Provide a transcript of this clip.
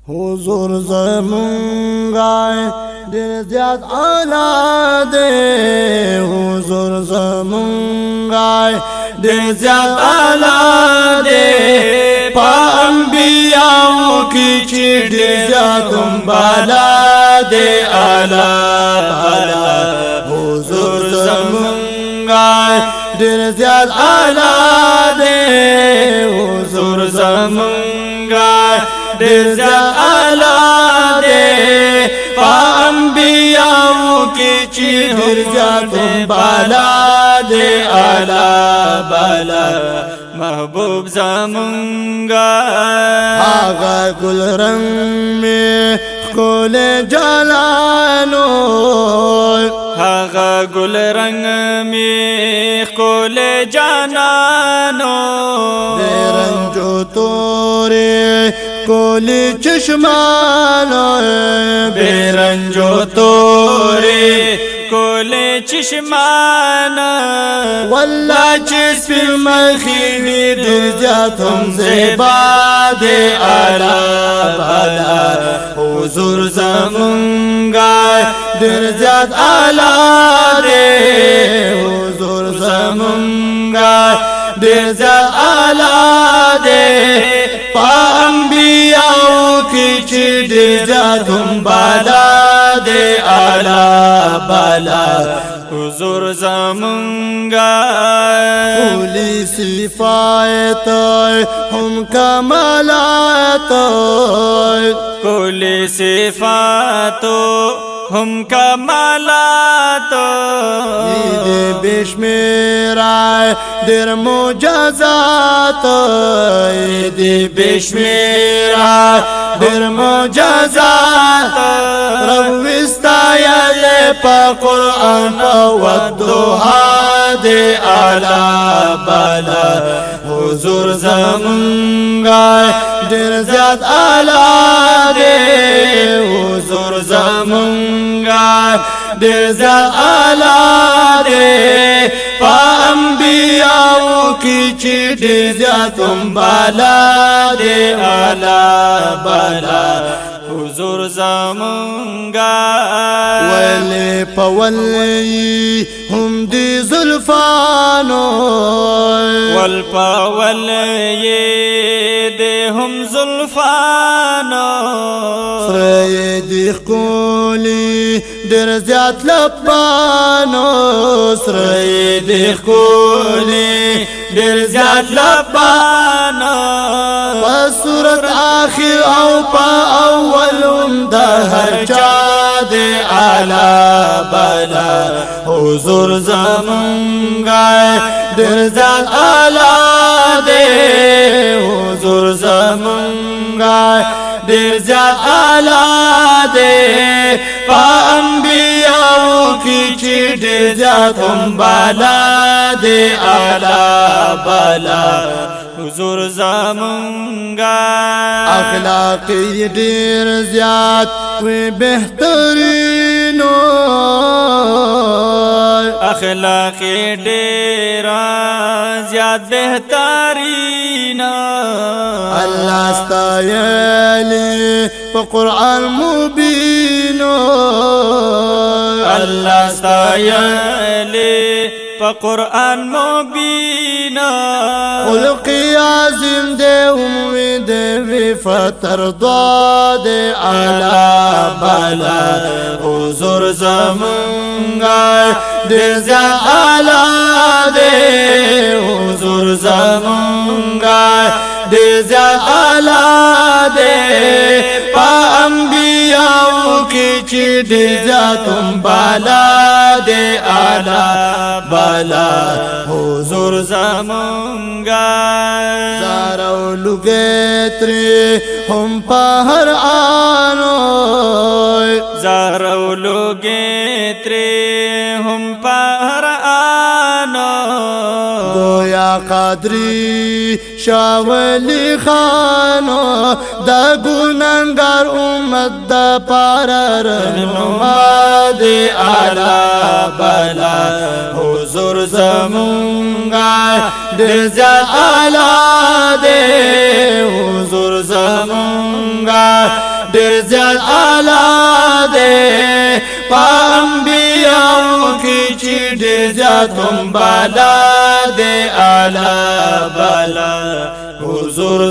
حضور زمونگا دیر زیاد اعلی دے حضور زمونگا دیر زیاد اعلی دے پا انبیاء کی چی دیر زیاد بالا دے اعلی بالا حضور زمونگا دیر زیاد اعلی دے حضور زمونگا دیر زیاد اعلی دے پا انبیاء کی چی دیر زیاد بالا دے اعلی بالا محبوب زمونگا آغا گل رنگ میں کول جلالو آغا گل رنگ میں کول جانانو بے رنجو توری کولی چشمانو بے رنجو توری کول چشمان واللہ چس پی مخیوی دل جاتم زیبا دے اعلی بالا حضور زمونگا دل جات اعلی دے حضور زمونگا دل جات اعلی دے پا انبیاء کی چی دل جاتم بالا دے اعلی بالا حضور زمونگا کلی صفات ہم کمالات کل صفاتو ہم کمالات عید بشمیرہ در معجزات عید بشمیرہ در معجزات رب وستایل پا قرآن پا والدوحا دے اعلی بالا حضور زمونگا دیر زیاد اعلی دے حضور زمونگا دیر زیاد اعلی دے پا انبیاء کی چی دیر زیاد بالا دے اعلی بالا حضور زمونگا ولی پا ولی ہم دی زلفانو والپا ولی دے ہم زلفانو سرے دیخ کولی در زیاد لبانو سرے دیخ کولی در زیاد لبانو پا صورت آخر او پا اولم دا ہر چا دے اعلی بالا حضور زمونگا در زیاد اعلی دے حضور زمونگا در زیاد اعلی دے پا انبیاء کی چی در زیاد بالا دے اعلی بالا حضور زمونگا اخلاقی دیر زیاد و بہترینو اخلاقی ڈیرا زیاد بہترین اللہ استایلی پا قرآن مبینو اللہ استایلی پا قرآن مبین خلقی عظیم دے امید وی فترضا دے اعلی بالا حضور زمونگا دیر زیاد اعلی دے حضور زمونگا دیر زیاد اعلی دے پا انبیاء کی چی دیر زیاد بالا دے اعلی بالا حضور زمونگا زارو لگیتری ہم پا ہر آنو زارو لوگیتری ہم پر آنا گویا قادری شاولی خانو دا گننگر امت دا پارا رنما دے اعلی بالا حضور زمونگا دے زیاد اعلی دے حضور زمونگا ډېر زیات اعلی دی په انبیاو کې چې ډېر زیات هم بالا دی اعلی بالا حضور